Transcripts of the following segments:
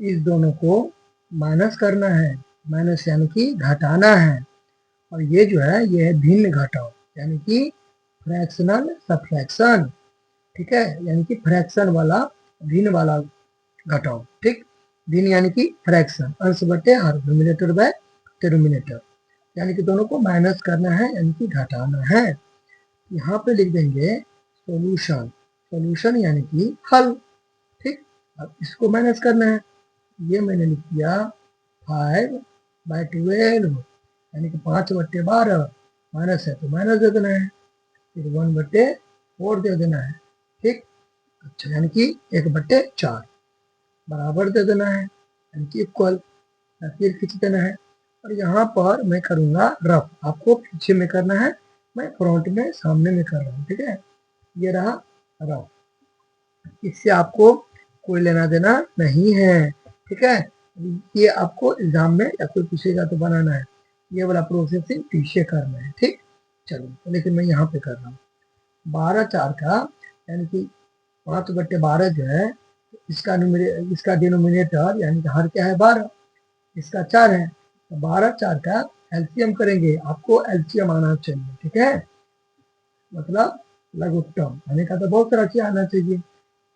इस दोनों को माइनस करना है, माइनस यानी कि घटाना है। और ये जो है ये है भिन्न घटाओ, यानी कि फ्रैक्शनल सबट्रैक्शन। ठीक है, यानी कि फ्रैक्शन वाला भिन्न वाला घटाओ। ठीक, भिन्न यानी कि फ्रैक्शन, अंश बटे हर, न्यूमरेटर बाय डिनोमिनेटर, यानी कि दोनों को माइनस करना है यानी कि घटाना है। यहाँ पे लिख देंगे सॉल्यूशन, सॉल्यूशन यानी कि हल। ठीक, अब इसको माइनस करना है, ये मैंने लिख दिया 5/12, यानी कि 5/12, माइनस है तो माइनस दे देना है, फिर 1/4 दे देना है। ठीक, अच्छा, यानी कि 1/4 बराबर दे देना है, यानी कि इक्वल, फिर खींच देना है। और यहाँ पर मैं करूंगा रफ, आपको पीछे में करना है, मैं फ्रंट में सामने में कर रहा हूँ। ठीक है, ये रहा रफ, इससे आपको कोई लेना देना नहीं है। ठीक है, ये आपको एग्जाम में या कोई पूछेगा तो बनाना है, ये वाला प्रोसेसिंग पीछे करना है। ठीक, चलो, लेकिन मैं यहाँ पे कर रहा हूँ 12/4 का, यानी कि 5/12 जो है, इसका डिनोमिनेटर यानी कि हर क्या है 12, इसका 4 है, तो 12/4 का एलसीएम करेंगे, आपको एलसीएम आना चाहिए। ठीक है, मतलब लघुत्तम आने का तो बहुत तरह से आना चाहिए,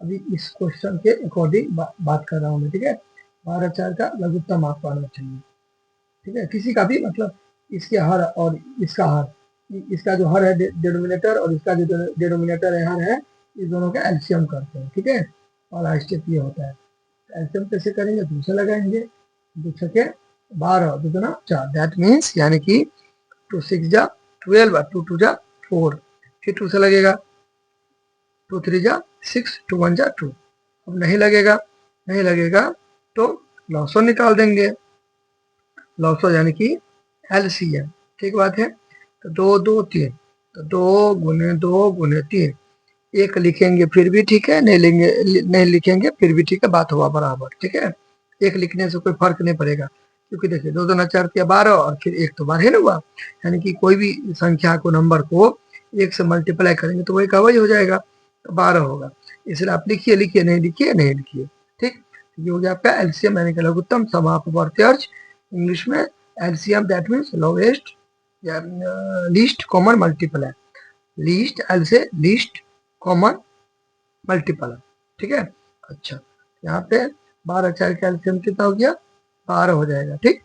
अभी इस क्वेश्चन के अकॉर्डिंग बात कर रहा हूँ मैं। ठीक है, 12/4 का लघुत्तम आपको आना चाहिए। ठीक है, किसी का भी, मतलब इसके हर और इसका हर, इसका जो हर है डिनोमिनेटर और इसका जो डिनोमिनेटर है हर है, इस दोनों का एलसीएम करते हैं। ठीक है, पहला स्टेप ये होता है। एलसीएम कैसे करेंगे, दूसरे लगाएंगे, दूसरे के 12 दूना 4, दैट मीन्स यानी कि 2 6 जा 12 और 2 2 जा 4, फिर 2 से लगेगा, 2 3 जा 6, 2 1 जा 2। अब नहीं लगेगा, नहीं लगेगा तो लॉसो निकाल देंगे, लॉसो यानी कि एलसीएम। ठीक बात है, तो 2 2 3, तो 2 × 2 × 3, एक लिखेंगे फिर भी ठीक है, नहीं लिखेंगे फिर भी ठीक है, बात हुआ बराबर। ठीक है, एक लिखने से कोई फर्क नहीं पड़ेगा, क्योंकि देखिए 2 2 4 किया 12 और फिर एक तो 12 हुआ, यानी कि कोई भी संख्या को, नंबर को एक से मल्टीप्लाई करेंगे तो वही का वही हो जाएगा, तो 12 होगा। इसलिए आप लिखिए लिखिए, नहीं लिखिए नहीं लिखिए। ठीक, ये हो गया आपका एलसीएम यानी कि लघुत्तम समापवर्ती अर्ज, इंग्लिश में एलसीएम दैट मीन्स लोवेस्ट या least common multiply, least L से लीस्ट कॉमन मल्टीपल। ठीक है, अच्छा, यहाँ पे 12/4 का एलसीएम कितना हो गया, 12 हो जाएगा। ठीक,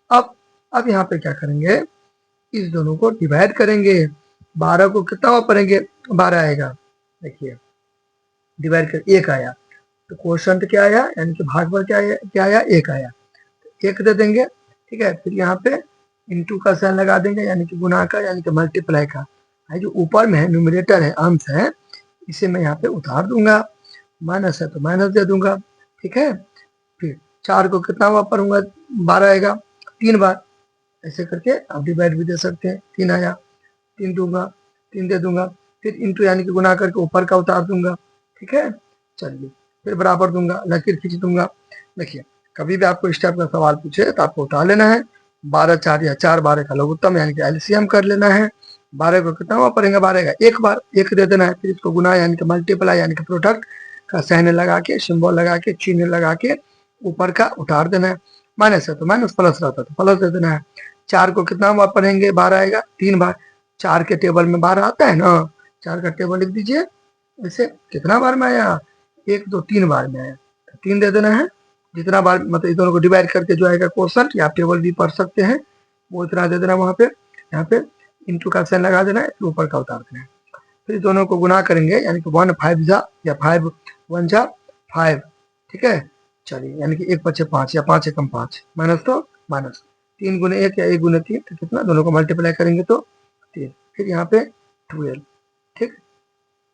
अब यहाँ पे क्या करेंगे, इस दोनों को डिवाइड करेंगे, 12 को कितना वापरेंगे, 12 आएगा। देखिए डिवाइड कर 1 आया, तो क्वोशंट क्या आया, यानी कि भाग पर क्या आया 1 आया, तो 1 दे देंगे। ठीक है, फिर यहाँ पे इंटू का साइन लगा देंगे, यानी कि गुना का, यानी कि मल्टीप्लाई का, जो ऊपर में है न्यूमरेटर है, अंश है, इसे मैं यहाँ पे उतार दूंगा, माइनस है तो माइनस दे दूंगा। ठीक है, फिर 4 को कितना वापरूंगा, 12 आएगा 3 बार, ऐसे करके आप डिवाइड भी दे सकते हैं। 3 आया, 3 दूंगा, 3 दे दूंगा, फिर इंटू यानी कि गुना करके ऊपर का उतार दूंगा। ठीक है, चलिए, फिर बराबर दूंगा, लकीर खींच दूंगा। देखिए कभी भी आपको इस टाइप का सवाल पूछे तो आपको उतार लेना है, 12/4 या 4/12 का लघुत्तम यानी कि एलसीएम कर लेना है। 12 को कितना वापरेंगे, 12 का एक बार 1 दे देना है, फिर इसको गुना यानी कि मल्टीप्लाई यानी कि प्रोडक्ट का साइन लगा के, सिंबल लगा के, चिन्ह लगा के ऊपर का उतार देना है। माइनस है तो माइनस, प्लस रहता है तो प्लस दे देना है। 4 को कितना वापरेंगे, 12 आएगा 3 बार, 4 के टेबल में 12 आता है ना, 4 का टेबल लिख दीजिए। वैसे कितना बार में आया, 1 2 3 बार में आया, तो 3 दे देना है। जितना बार, मतलब इस दोनों को डिवाइड करके जो आएगा क्वोशंट, या आप टेबल भी पढ़ सकते हैं, वो इतना दे देना वहां पे। यहाँ पे इंटू का साइन लगा देना है, फिर ऊपर का उतार देना है। फिर दोनों को गुना करेंगे, यानी कि 1 5 जा या 5 1 जा 5। ठीक है, चलिए, यानी कि 1 5 5 या 5 1 5, माइनस तो माइनस, 3 × 1 या 1 × 3, तो कितना, दोनों को मल्टीप्लाई करेंगे तो 3, फिर यहाँ पे 12। ठीक,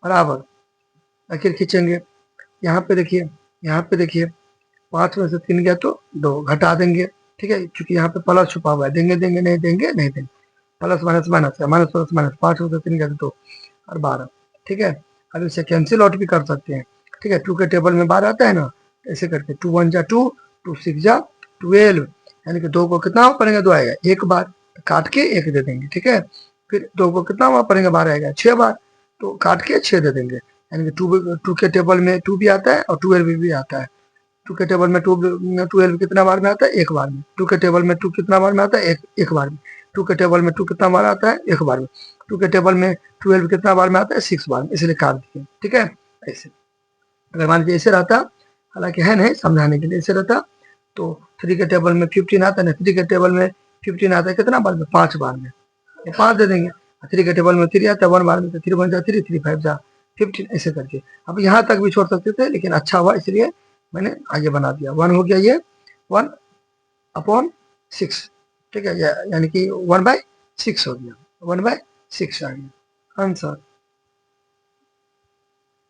बराबर, आखिर खींचेंगे, यहाँ पे देखिए, यहाँ पे देखिए 5 में से 3 गया तो 2 घटा देंगे। ठीक है, क्योंकि यहाँ पे प्लस छुपा हुआ है, देंगे देंगे नहीं देंगे नहीं देंगे, प्लस माइनस माइनस है, माइनस प्लस माइनस, 5 में से 3 गया तो 2 और 12। ठीक है, अब इसे कैंसिल आउट भी कर सकते हैं। ठीक है, 2 के टेबल में 12 आता है ना, ऐसे करके 2 1 जा 2, 2 6 जा 12, यानी कि 2 को कितना वापरेंगे, 2 आएगा एक बार, तो काट के 1 दे देंगे। ठीक है, फिर 2 को कितना वापरेंगे, 12 आएगा 6 बार, तो काट के 6 दे देंगे, यानी कि 2 के टेबल में 2 भी आता है और 12 भी आता है, टू के टेबल में 12 कितना बार में आता है? एक बार में। टू के टेबल में 2 कितना बार में आता है? एक बार में। टू के टेबल में 2 कितना बार आता है? एक बार में। टू के टेबल में 12 कितना बार में आता है? 6 बार में, इसलिए काट दिए, ठीक है। ऐसे अगर मान लीजिए ऐसे रहता, हालांकि है नहीं समझाने के लिए, ऐसे रहता तो 3 के टेबल में 15 आता है ना, 3 के टेबल में 15 आता है कितना बार में? 5 बार में, तो 5 दे देंगे। 3 के टेबल में 3 आता है 1 बार में, तो 3 बन जा 3, 3 5 जा 15, ऐसे करके। अब यहाँ तक भी छोड़ सकते थे, लेकिन अच्छा हुआ इसलिए मैंने आगे बना दिया। 1 हो गया, ये 1/6, ठीक है, यानी कि 1/6 हो गया, 1/6 आ गया आंसर।